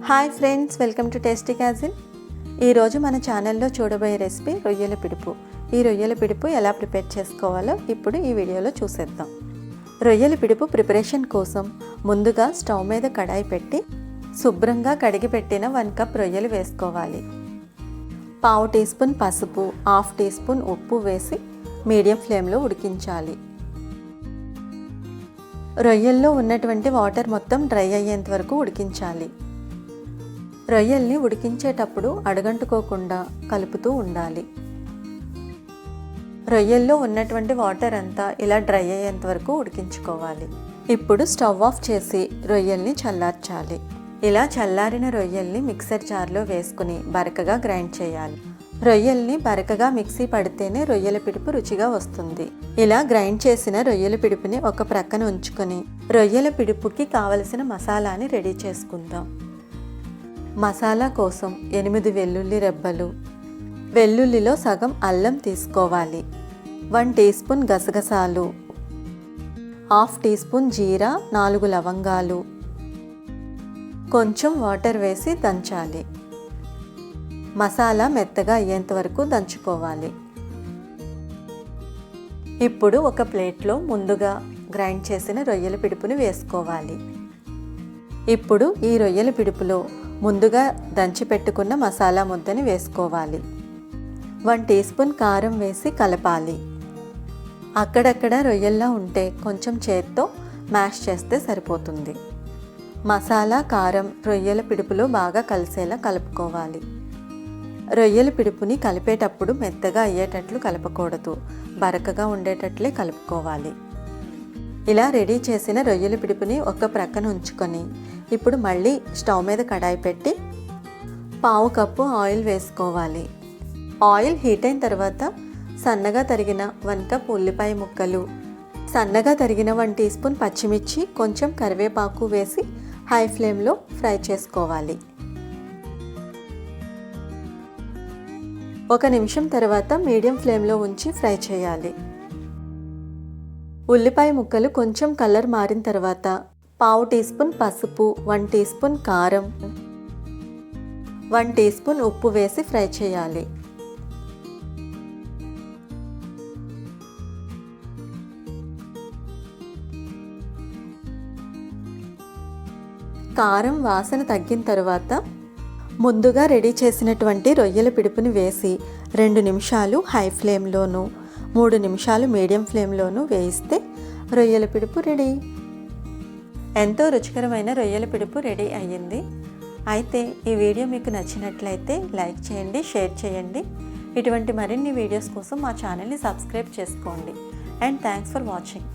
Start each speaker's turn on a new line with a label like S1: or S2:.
S1: Hi friends, welcome to tasty castle. ఈరోజు మన ఛానల్లో చూడబోయే రెసిపీ రొయ్యల పిడుపు. ఈ రొయ్యల పిడుపు ఎలా ప్రిపేర్ చేసుకోవాలో ఇప్పుడు ఈ వీడియోలో చూసేద్దాం. రొయ్యల పిడుపు ప్రిపరేషన్ కోసం ముందుగా స్టవ్ మీద కడాయి పెట్టి శుభ్రంగా కడిగి పెట్టిన 1 కప్ రొయ్యలు వేసుకోవాలి. 1/2 టీ స్పూన్ పసుపు, 1/2 టీ స్పూన్ ఉప్పు వేసి మీడియం ఫ్లేమ్లో ఉడికించాలి. రొయ్యల్లో ఉన్నటువంటి వాటర్ మొత్తం డ్రై అయ్యేంత వరకు ఉడికించాలి. రొయ్యల్ని ఉడికించేటప్పుడు అడుగంటుకోకుండా కలుపుతూ ఉండాలి. రొయ్యల్లో ఉన్నటువంటి వాటర్ అంతా ఇలా డ్రై అయ్యేంత వరకు ఉడికించుకోవాలి. ఇప్పుడు స్టవ్ ఆఫ్ చేసి రొయ్యల్ని చల్లార్చాలి. ఇలా చల్లారిన రొయ్యల్ని మిక్సర్ జార్లో వేసుకుని బరకగా గ్రైండ్ చేయాలి. రొయ్యల్ని బరకగా మిక్సీ పడితేనే రొయ్యల పిడుపు రుచిగా వస్తుంది. ఇలా గ్రైండ్ చేసిన రొయ్యల పిడుపుని ఒక ప్రక్కన ఉంచుకొని రొయ్యల పిడుపుకి కావలసిన మసాలాని రెడీ చేసుకుందాం. మసాలా కోసం 8 వెల్లుల్లి రెబ్బలు, వెల్లుల్లిలో సగం అల్లం తీసుకోవాలి. 1 టీ స్పూన్ గసగసాలు, 1/2 టీ స్పూన్ జీరా, 4 లవంగాలు, కొంచెం వాటర్ వేసి దంచాలి. మసాలా మెత్తగా అయ్యేంత వరకు దంచుకోవాలి. ఇప్పుడు ఒక ప్లేట్లో ముందుగా గ్రైండ్ చేసిన రొయ్యల పిడుపుని వేసుకోవాలి. ఇప్పుడు ఈ రొయ్యల పిడుపులో ముందుగా దంచి పెట్టుకున్న మసాలా ముద్దని వేసుకోవాలి. 1 టీ స్పూన్ కారం వేసి కలపాలి. అక్కడక్కడ రొయ్యల్లా ఉంటే కొంచెం చేత్తో మ్యాష్ చేస్తే సరిపోతుంది. మసాలా, కారం రొయ్యల పిడుపులో బాగా కలిసేలా కలుపుకోవాలి. రొయ్యల పిడుపుని కలిపేటప్పుడు మెత్తగా అయ్యేటట్లు కలపకూడదు, బరకగా ఉండేటట్లే కలుపుకోవాలి. ఇలా రెడీ చేసిన రొయ్యల పిడుపుని ఒక ప్రక్కన ఉంచుకొని ఇప్పుడు మళ్ళీ స్టవ్ మీద కడాయి పెట్టి 1/2 కప్పు ఆయిల్ వేసుకోవాలి. ఆయిల్ హీట్ అయిన తర్వాత సన్నగా తరిగిన 1 కప్ ఉల్లిపాయ ముక్కలు, సన్నగా తరిగిన 1 టీ స్పూన్ పచ్చిమిర్చి, కొంచెం కరివేపాకు వేసి హై ఫ్లేమ్లో ఫ్రై చేసుకోవాలి. 1 నిమిషం తర్వాత మీడియం ఫ్లేమ్లో ఉంచి ఫ్రై చేయాలి. ఉల్లిపాయ ముక్కలు కొంచెం కలర్ మారిన తర్వాత 1/2 టీ స్పూన్ పసుపు, 1 టీ స్పూన్ కారం, 1 టీ స్పూన్ ఉప్పు వేసి ఫ్రై చేయాలి. కారం వాసన తగ్గిన తర్వాత ముందుగా రెడీ చేసినటువంటి రొయ్యల పిడుపుని వేసి 2 నిమిషాలు హై ఫ్లేమ్లోను, 3 నిమిషాలు మీడియం ఫ్లేమ్లోను వేయిస్తే రొయ్యల పిడుపు రెడీ. ఎంతో రుచికరమైన రొయ్యల పిడుపు రెడీ అయ్యింది. అయితే ఈ వీడియో మీకు నచ్చినట్లయితే లైక్ చేయండి, షేర్ చేయండి. ఇటువంటి మరిన్ని వీడియోస్ కోసం మా ఛానల్ని సబ్స్క్రైబ్ చేసుకోండి. And thanks for watching.